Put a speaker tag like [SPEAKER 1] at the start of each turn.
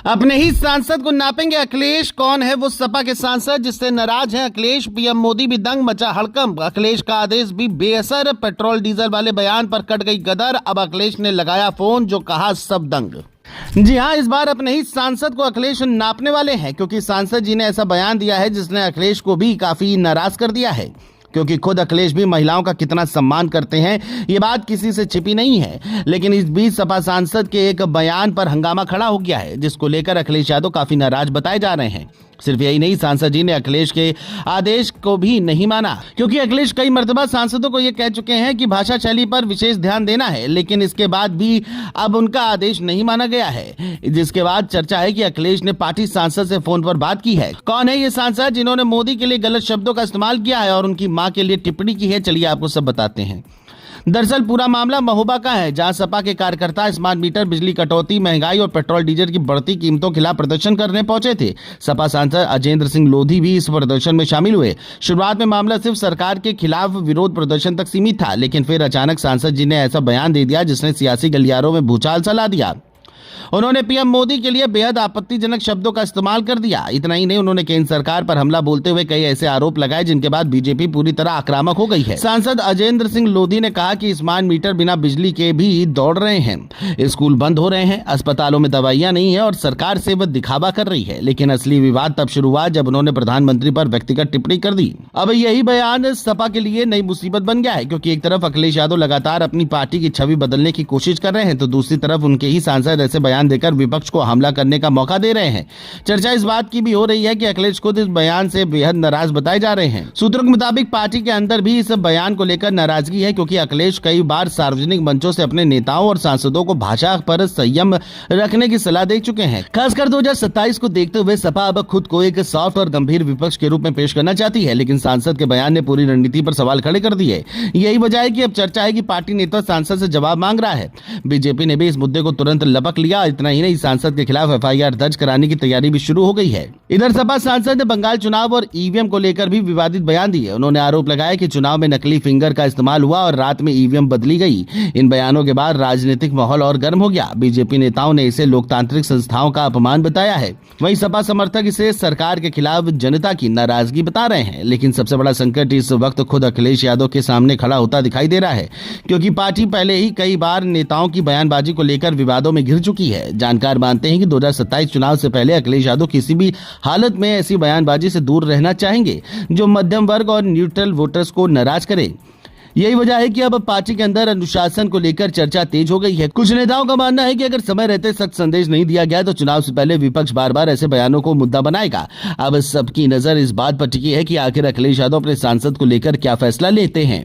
[SPEAKER 1] अपने ही सांसद को नापेंगे अखिलेश। कौन है वो सपा के सांसद जिससे नाराज है अखिलेश? पीएम मोदी भी दंग, मचा हड़कंप। अखिलेश का आदेश भी बेअसर। पेट्रोल डीजल वाले बयान पर कट गई गदर। अब अखिलेश ने लगाया फोन, जो कहा सब दंग। जी हां, इस बार अपने ही सांसद को अखिलेश नापने वाले हैं, क्योंकि सांसद जी ने ऐसा बयान दिया है जिसने अखिलेश को भी काफी नाराज कर दिया है। क्योंकि खुद अखिलेश भी महिलाओं का कितना सम्मान करते हैं, ये बात किसी से छिपी नहीं है। लेकिन इस बीच सपा सांसद के एक बयान पर हंगामा खड़ा हो गया है, जिसको लेकर अखिलेश यादव काफी नाराज बताए जा रहे हैं। सिर्फ यही नहीं, सांसद जी ने अखिलेश के आदेश को भी नहीं माना, क्योंकि अखिलेश कई मर्तबा सांसदों को ये कह चुके हैं कि भाषा शैली पर विशेष ध्यान देना है, लेकिन इसके बाद भी अब उनका आदेश नहीं माना गया है। जिसके बाद चर्चा है कि अखिलेश ने पार्टी सांसद से फोन पर बात की है। कौन है ये सांसद जिन्होंने मोदी के लिए गलत शब्दों का इस्तेमाल किया है और उनकी मां के लिए टिप्पणी की है? चलिए आपको सब बताते हैं। दरअसल पूरा मामला महोबा का है, जहां सपा के कार्यकर्ता स्मार्ट मीटर, बिजली कटौती, महंगाई और पेट्रोल डीजल की बढ़ती कीमतों के खिलाफ प्रदर्शन करने पहुंचे थे। सपा सांसद अजेंद्र सिंह लोधी भी इस प्रदर्शन में शामिल हुए। शुरुआत में मामला सिर्फ सरकार के खिलाफ विरोध प्रदर्शन तक सीमित था, लेकिन फिर अचानक सांसद जी ने ऐसा बयान दे दिया जिसने सियासी गलियारों में भूचाल सा ला दिया। उन्होंने पीएम मोदी के लिए बेहद आपत्तिजनक शब्दों का इस्तेमाल कर दिया। इतना ही नहीं, उन्होंने केंद्र सरकार पर हमला बोलते हुए कई ऐसे आरोप लगाए जिनके बाद बीजेपी पूरी तरह आक्रामक हो गई है। सांसद अजेंद्र सिंह लोधी ने कहा कि स्मार्ट मीटर बिना बिजली के भी दौड़ रहे हैं, स्कूल बंद हो रहे हैं, अस्पतालों में दवाइयां नहीं है और सरकार से वह दिखावा कर रही है। लेकिन असली विवाद तब शुरू हुआ जब उन्होंने प्रधानमंत्री पर व्यक्तिगत टिप्पणी कर दी। अब यही बयान सपा के लिए नई मुसीबत बन गया है, क्योंकि एक तरफ अखिलेश यादव लगातार अपनी पार्टी की छवि बदलने की कोशिश कर रहे हैं, तो दूसरी तरफ उनके ही सांसद ऐसे बयान देकर विपक्ष को हमला करने का मौका दे रहे हैं। चर्चा इस बात की भी हो रही है कि अखिलेश खुद इस बयान से बेहद नाराज बताए जा रहे हैं। सूत्रों के मुताबिक पार्टी के अंदर भी इस बयान को लेकर नाराजगी है, क्योंकि अखिलेश कई बार सार्वजनिक मंचों से अपने नेताओं और सांसदों को भाषा पर संयम रखने की सलाह दे चुके हैं। खासकर 2027 को देखते हुए सपा अब खुद को एक सॉफ्ट और गंभीर विपक्ष के रूप में पेश करना चाहती है, लेकिन सांसद के बयान ने पूरी रणनीति पर सवाल खड़े कर दिए। यही वजह है कि अब चर्चा है कि पार्टी नेता सांसद से जवाब मांग रहा है। बीजेपी ने भी इस मुद्दे को तुरंत लपक लिया। इतना ही नहीं, सांसद के खिलाफ एफआईआर दर्ज कराने की तैयारी भी शुरू हो गई है। इधर सपा सांसद ने बंगाल चुनाव और ईवीएम को लेकर भी विवादित बयान दिए। उन्होंने आरोप लगाया कि चुनाव में नकली फिंगर का इस्तेमाल हुआ और रात में ईवीएम बदली गई। इन बयानों के बाद राजनीतिक माहौल और गर्म हो गया। बीजेपी नेताओं ने इसे लोकतांत्रिक संस्थाओं का अपमान बताया है। वहीं सपा समर्थक इसे सरकार के खिलाफ जनता की नाराजगी बता रहे हैं। लेकिन सबसे बड़ा संकट इस वक्त खुद अखिलेश यादव के सामने खड़ा होता दिखाई दे रहा है, क्योंकि पार्टी पहले ही कई बार नेताओं की बयानबाजी को लेकर विवादों में घिर चुकी है। जानकार मानते हैं कि 2027 चुनाव से पहले अखिलेश यादव किसी भी हालत में ऐसी बयानबाजी से दूर रहना चाहेंगे जो मध्यम वर्ग और न्यूट्रल वोटर्स को नाराज करे। यही वजह है कि अब पार्टी के अंदर अनुशासन को लेकर चर्चा तेज हो गई है। कुछ नेताओं का मानना है कि अगर समय रहते सख्त संदेश नहीं दिया गया तो चुनाव से पहले विपक्ष बार बार ऐसे बयानों को मुद्दा बनाएगा। अब सबकी नजर इस बात पर टिकी है कि आखिर अखिलेश यादव अपने सांसद को लेकर क्या फैसला लेते हैं।